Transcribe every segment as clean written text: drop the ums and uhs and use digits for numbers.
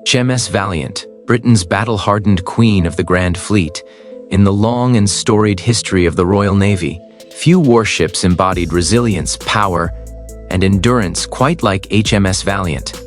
HMS Valiant, Britain's battle-hardened queen of the Grand Fleet. In the long and storied history of the Royal Navy, few warships embodied resilience, power, and endurance quite like HMS Valiant.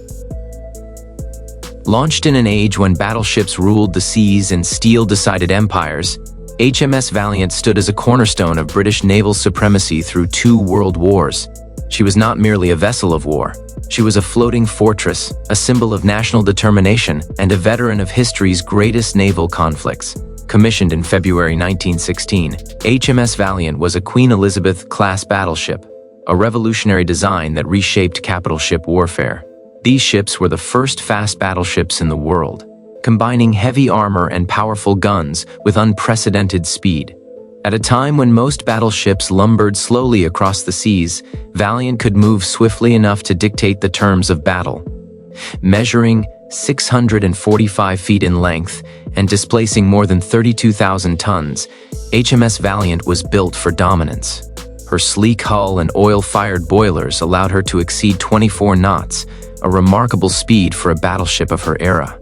Launched in an age when battleships ruled the seas and steel decided empires, HMS Valiant stood as a cornerstone of British naval supremacy through 2 world wars. She was not merely a vessel of war. She was a floating fortress, a symbol of national determination, and a veteran of history's greatest naval conflicts. Commissioned in February 1916, HMS Valiant was a Queen Elizabeth-class battleship, a revolutionary design that reshaped capital ship warfare. These ships were the first fast battleships in the world, combining heavy armor and powerful guns with unprecedented speed. At a time when most battleships lumbered slowly across the seas, Valiant could move swiftly enough to dictate the terms of battle. Measuring 645 feet in length and displacing more than 32,000 tons, HMS Valiant was built for dominance. Her sleek hull and oil-fired boilers allowed her to exceed 24 knots, a remarkable speed for a battleship of her era.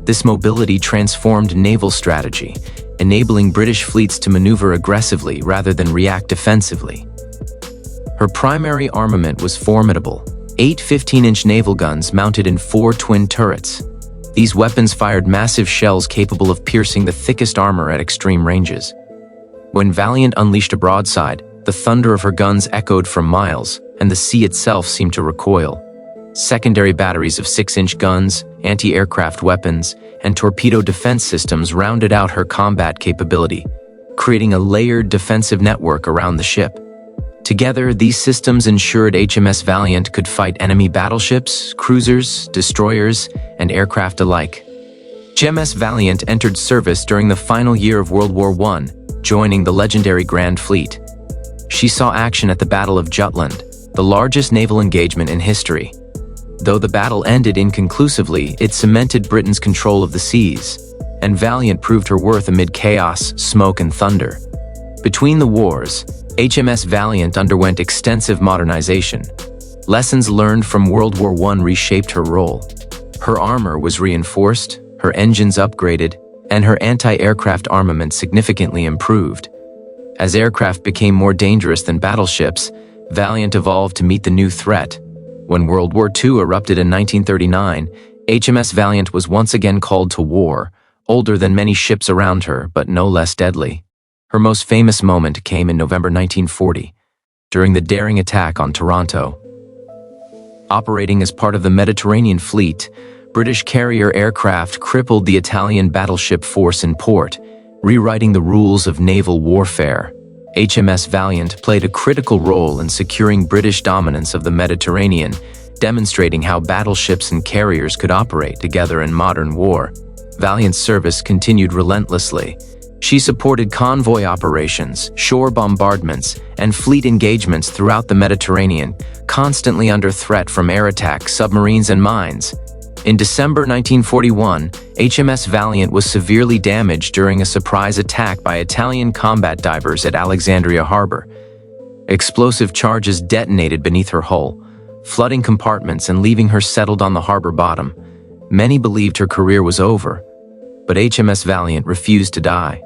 This mobility transformed naval strategy, enabling British fleets to maneuver aggressively rather than react defensively. Her primary armament was formidable, 8 15-inch naval guns mounted in 4 twin turrets. These weapons fired massive shells capable of piercing the thickest armor at extreme ranges. When Valiant unleashed a broadside, the thunder of her guns echoed for miles, and the sea itself seemed to recoil. Secondary batteries of 6-inch guns, anti-aircraft weapons, and torpedo defense systems rounded out her combat capability, creating a layered defensive network around the ship. Together, these systems ensured HMS Valiant could fight enemy battleships, cruisers, destroyers, and aircraft alike. HMS Valiant entered service during the final year of World War I, joining the legendary Grand Fleet. She saw action at the Battle of Jutland, the largest naval engagement in history. Though the battle ended inconclusively, it cemented Britain's control of the seas, and Valiant proved her worth amid chaos, smoke, and thunder. Between the wars, HMS Valiant underwent extensive modernization. Lessons learned from World War I reshaped her role. Her armor was reinforced, her engines upgraded, and her anti-aircraft armament significantly improved. As aircraft became more dangerous than battleships, Valiant evolved to meet the new threat. When World War II erupted in 1939, HMS Valiant was once again called to war, older than many ships around her, but no less deadly. Her most famous moment came in November 1940, during the daring attack on Taranto. Operating as part of the Mediterranean Fleet, British carrier aircraft crippled the Italian battleship force in port, rewriting the rules of naval warfare. HMS Valiant played a critical role in securing British dominance of the Mediterranean, demonstrating how battleships and carriers could operate together in modern war. Valiant's service continued relentlessly. She supported convoy operations, shore bombardments, and fleet engagements throughout the Mediterranean, constantly under threat from air attacks, submarines, and mines. In December 1941, HMS Valiant was severely damaged during a surprise attack by Italian combat divers at Alexandria Harbor. Explosive charges detonated beneath her hull, flooding compartments and leaving her settled on the harbor bottom. Many believed her career was over, but HMS Valiant refused to die.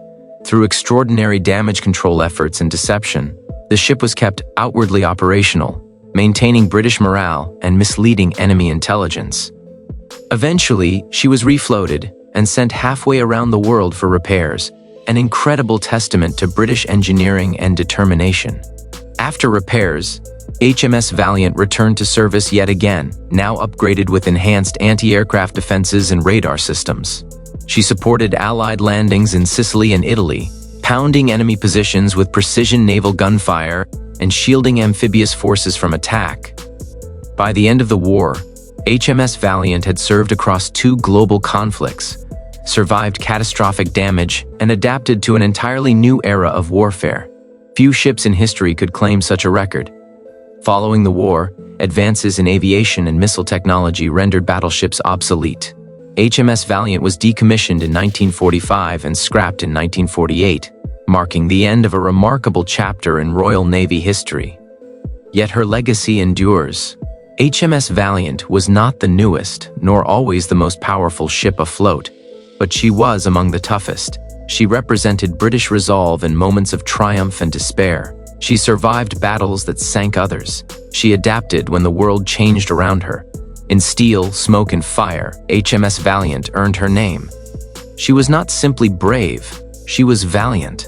Through extraordinary damage control efforts and deception, the ship was kept outwardly operational, maintaining British morale and misleading enemy intelligence. Eventually, she was refloated and sent halfway around the world for repairs, an incredible testament to British engineering and determination. After repairs, HMS Valiant returned to service yet again, now upgraded with enhanced anti-aircraft defenses and radar systems. She supported Allied landings in Sicily and Italy, pounding enemy positions with precision naval gunfire and shielding amphibious forces from attack. By the end of the war, HMS Valiant had served across 2 global conflicts, survived catastrophic damage, and adapted to an entirely new era of warfare. Few ships in history could claim such a record. Following the war, advances in aviation and missile technology rendered battleships obsolete. HMS Valiant was decommissioned in 1945 and scrapped in 1948, marking the end of a remarkable chapter in Royal Navy history. Yet her legacy endures. HMS Valiant was not the newest, nor always the most powerful ship afloat, but she was among the toughest. She represented British resolve in moments of triumph and despair. She survived battles that sank others. She adapted when the world changed around her. In steel, smoke, and fire, HMS Valiant earned her name. She was not simply brave, she was valiant.